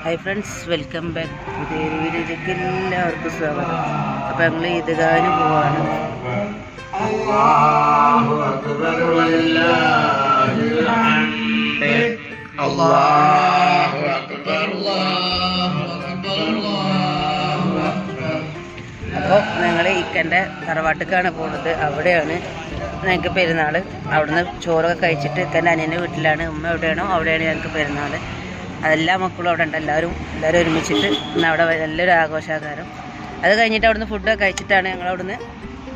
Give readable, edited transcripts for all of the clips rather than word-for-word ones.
Hi friends, welcome back. പുതിയൊരു വീഡിയോയിലേക്ക് എല്ലാവർക്കും സ്വാഗതം. അപ്പോൾ ഞങ്ങൾ ഈദ്ഗാഹിന് പോവാണ്. അപ്പോൾ ഞങ്ങൾ ഇക്കൻ്റെ തറവാട്ടിലേക്കാണ് പോകുന്നത്. അവിടെയാണ് ഞങ്ങൾക്ക് പെരുന്നാൾ. അവിടുന്ന് ചോറൊക്കെ കഴിച്ചിട്ട് ഇക്കൻ്റെ അനിയൻ്റെ വീട്ടിലാണ്. ഉമ്മ എവിടെയാണോ അവിടെയാണ് ഞങ്ങൾക്ക് പെരുന്നാൾ. അതെല്ലാ മക്കളും അവിടെ ഉണ്ട്. എല്ലാവരും ഒരുമിച്ചിട്ട് ഇന്ന് അവിടെ നല്ലൊരു ആഘോഷാകാരം. അത് കഴിഞ്ഞിട്ട് അവിടുന്ന് ഫുഡൊക്കെ കഴിച്ചിട്ടാണ് ഞങ്ങൾ അവിടുന്ന്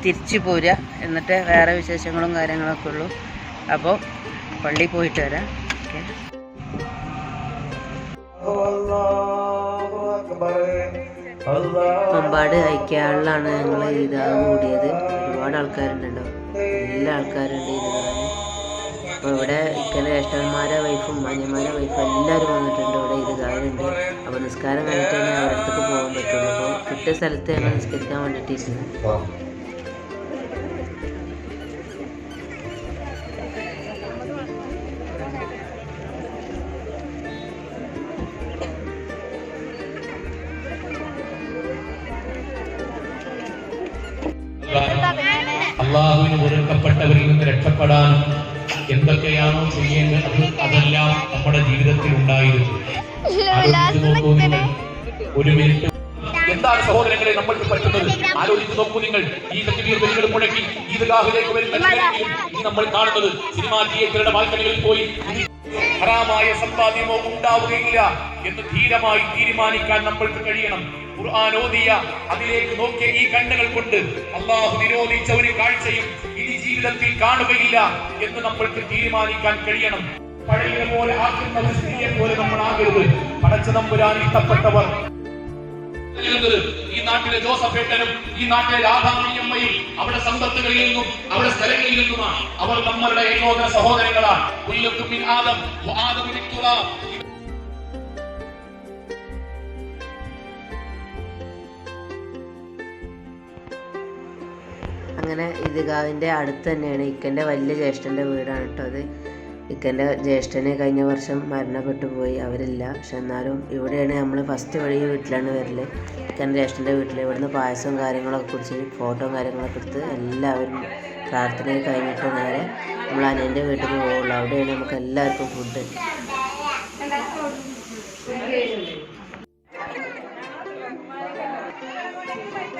തിരിച്ചു പോരുക. എന്നിട്ട് വേറെ വിശേഷങ്ങളും കാര്യങ്ങളൊക്കെ ഉള്ളൂ. അപ്പോൾ പള്ളിയിൽ പോയിട്ട് വരാം. മമ്പാട് ഐക്യാളിലാണ് ഞങ്ങൾ ഈദ്ഗാഹ് കൂടിയത്. ഒരുപാട് ആൾക്കാരുണ്ടല്ലോ, എല്ലാ ആൾക്കാരുണ്ട് ഈദ്ഗാഹിന്. അപ്പോൾ ഇവിടെ ഇക്കൻ്റെ ജ്യേഷ്ഠന്മാരെ വൈഫും അനിയന്മാരെ വൈഫും എല്ലാവരും വന്നിട്ടുണ്ട്. ഇവിടെ ഈദ്ഗാഹിനുണ്ട്. അപ്പോൾ നിസ്കാരം കഴിഞ്ഞിട്ട് തന്നെ അവരുടെ അടുത്തേക്ക് പോകാൻ പറ്റുള്ളൂ. അപ്പോൾ കിട്ടിയ സ്ഥലത്ത് ഞങ്ങൾ നിസ്കരിക്കാൻ വേണ്ടിയിട്ടിരുന്നു. അള്ളാഹുവിന് വെറുക്കപ്പെട്ടവരിൽ നിന്ന് രക്ഷപ്പെടാൻ എന്തൊക്കെയാണോ ചെയ്യേണ്ടത് അതെല്ലാം നമ്മുടെ ജീവിതത്തിൽ ഉണ്ടായിരുന്നു. ഒരു മിനിറ്റ് എന്താണ് സഹോദരങ്ങളെ നമ്മൾക്ക് പറ്റുന്നത്? ആലോചിച്ച് നോക്കൂ നിങ്ങൾ. ഈ തക്ബീർ മുഴക്കി ഈദ്ഗാഹിലേക്ക് വരുന്ന നമ്മൾ കാണുന്നത് സിനിമാ തിയേറ്ററുടെ ബാൽക്കണികളിൽ പോയി ഹറാമായ സമ്പാദ്യമോ ഉണ്ടാവുകയില്ല എന്ന് ധീരമായി തീരുമാനിക്കാൻ നമ്മൾക്ക് കഴിയണം. ഖുർആൻ ഓതിയ അതിലേക്ക് നോക്കിയ ഈ കണ്ണുകൾ കൊണ്ട് അള്ളാഹു നിരോധിച്ച ഒരു കാഴ്ചയും ഇനി ജീവിതത്തിൽ കാണുകയില്ല എന്ന് നമ്മൾക്ക് തീരുമാനിക്കാൻ കഴിയണം. പഴയതുപോലെ ആക്കുന്ന ഒരു സ്ത്രീയെ പോലെ നമ്മൾ ആകരുത്. പടച്ച തമ്പുരാൻ ഇഷ്ടപ്പെട്ടവർ ഈ നാട്ടിലെ ജോസഫേട്ടനും ഈ നാട്ടിലെ രാധാമണിയമ്മയും അവിടെ സമ്പത്തുകളിൽ നിന്നും അവിടെ സ്ഥലങ്ങളിൽ നിന്നുമാണ്. അവർ നമ്മളുടെ ഏകോദര സഹോദരങ്ങളാണ്. അങ്ങനെ ഈദ്ഗാഹിൻ്റെ അടുത്ത് തന്നെയാണ് ഇക്കൻ്റെ വലിയ ജ്യേഷ്ഠൻ്റെ വീടാണ് കേട്ടോ അത്. ഇക്കൻ്റെ ജ്യേഷ്ഠന് കഴിഞ്ഞ വർഷം മരണപ്പെട്ടു പോയി, അവരില്ല. പക്ഷെ എന്നാലും ഇവിടെയാണ് നമ്മൾ ഫസ്റ്റ് വഴി വീട്ടിലാണ് വരൽ. ഇക്കൻ്റെ ജ്യേഷ്ഠൻ്റെ വീട്ടിൽ ഇവിടുന്ന് പായസവും കാര്യങ്ങളൊക്കെ കുടിച്ച് ഫോട്ടോയും കാര്യങ്ങളൊക്കെ എടുത്ത് എല്ലാവരും പ്രാർത്ഥനയൊക്കെ കഴിഞ്ഞിട്ട് നേരെ നമ്മൾ അനിയൻ്റെ വീട്ടിൽ പോകുള്ളൂ. അവിടെയാണ് നമുക്ക് എല്ലാവർക്കും ഫുഡ്.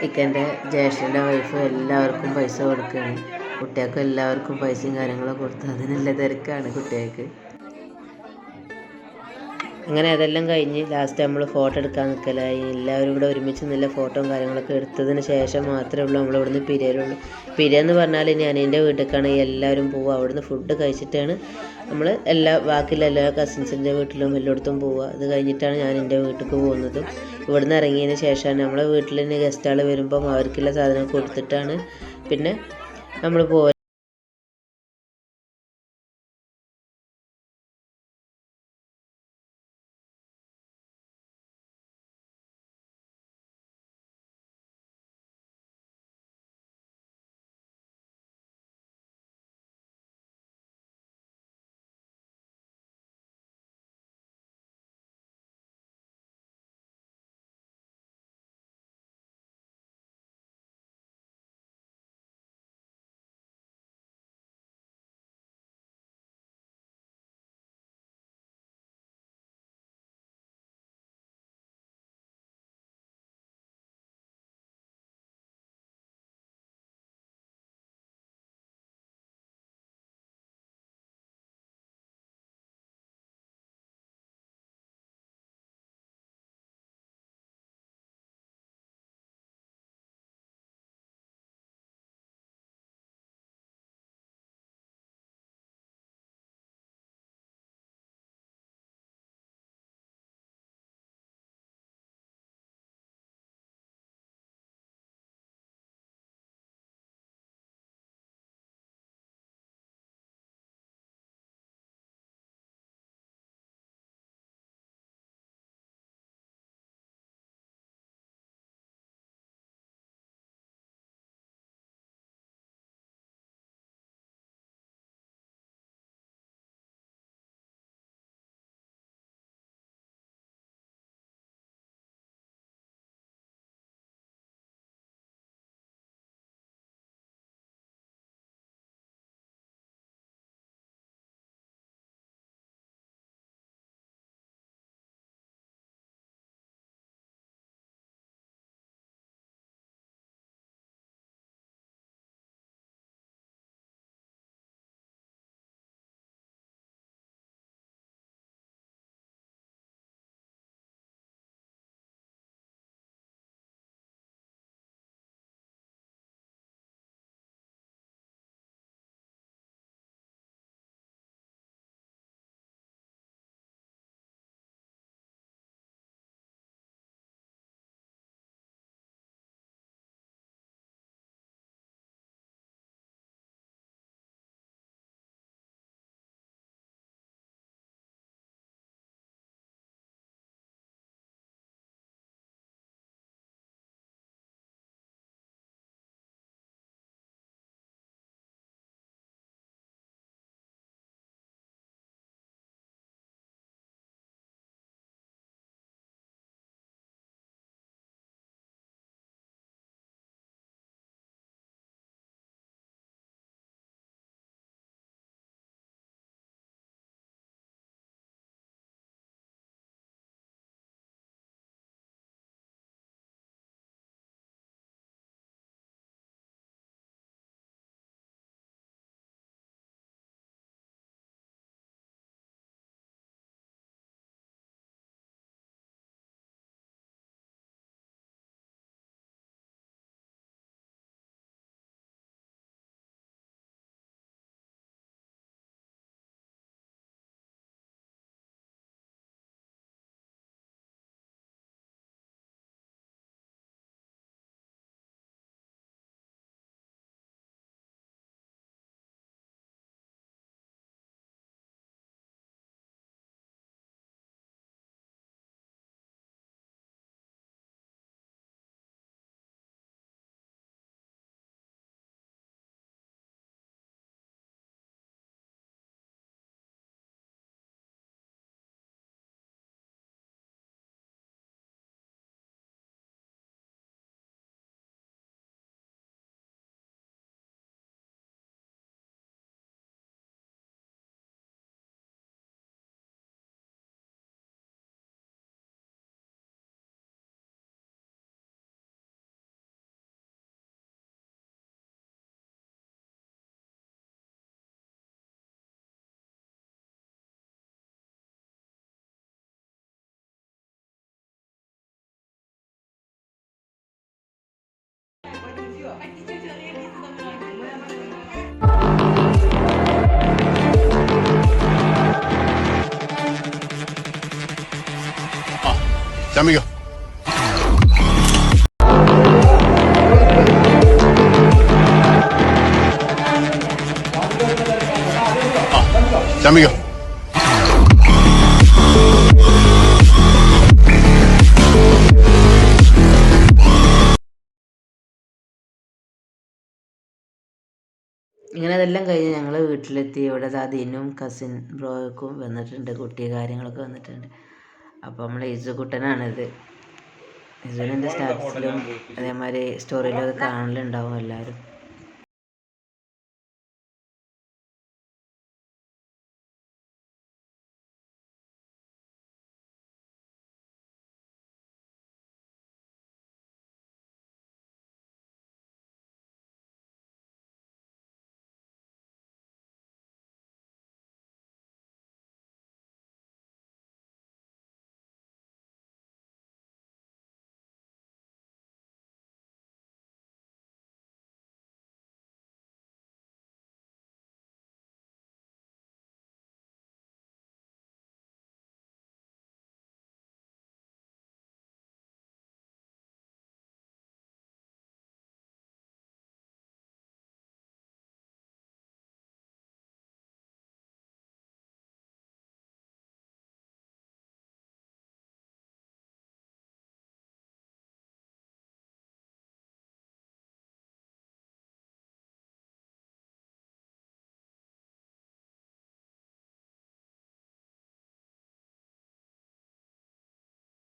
ഇക്കൻ്റെ ജ്യേഷ്ഠൻ്റെ വൈഫ് എല്ലാവർക്കും പൈസ കൊടുക്കുകയാണ്. കുട്ടികൾക്ക് എല്ലാവർക്കും പൈസയും കാര്യങ്ങളൊക്കെ കൊടുത്ത് അതിനുള്ള തിരക്കാണ് കുട്ടികൾക്ക്. അങ്ങനെ അതെല്ലാം കഴിഞ്ഞ് ലാസ്റ്റ് നമ്മൾ ഫോട്ടോ എടുക്കാൻ നിൽക്കലായി. എല്ലാവരും ഇവിടെ ഒരുമിച്ച് നല്ല ഫോട്ടോയും കാര്യങ്ങളൊക്കെ എടുത്തതിന് ശേഷം മാത്രമേ ഉള്ളൂ നമ്മൾ ഇവിടുന്ന് പിരിയലുള്ളൂ. പിരിയെന്ന് പറഞ്ഞാൽ ഇനി അനിയൻ്റെ വീട്ടിലേക്കാണ് എല്ലാവരും പോവുക. അവിടുന്ന് ഫുഡ് കഴിച്ചിട്ടാണ് നമ്മൾ ബാക്കിയുള്ള എല്ലാ കസിൻസിൻ്റെ വീട്ടിലും എല്ലായിടത്തും പോവുക. അത് കഴിഞ്ഞിട്ടാണ് ഞാൻ എൻ്റെ വീട്ടിലേക്ക് പോകുന്നതും. ഇവിടുന്ന് ഇറങ്ങിയതിന് ശേഷമാണ് നമ്മളെ വീട്ടിൽ തന്നെ ഗസ്റ്റുകൾ വരുമ്പം അവർക്കുള്ള സാധനം കൊടുത്തിട്ടാണ് പിന്നെ നമ്മൾ പോവുക. ചമ്മിക്കോ. ചമ്മിക്കോ. ഇങ്ങനെ അതെല്ലാം കഴിഞ്ഞ് ഞങ്ങൾ വീട്ടിലെത്തി. ഇവിടെ ദീനും കസിൻ ബ്രോയ്ക്കും വന്നിട്ടുണ്ട്, കുട്ടി കാര്യങ്ങളൊക്കെ വന്നിട്ടുണ്ട്. അപ്പോൾ നമ്മൾ ഇസുകുട്ടനാണിത്. ഇസുവിൻ്റെ സ്റ്റാറ്റസിലും അതേമാതിരി സ്റ്റോറിയിലൊക്കെ കാണലുണ്ടാവും എല്ലാവരും.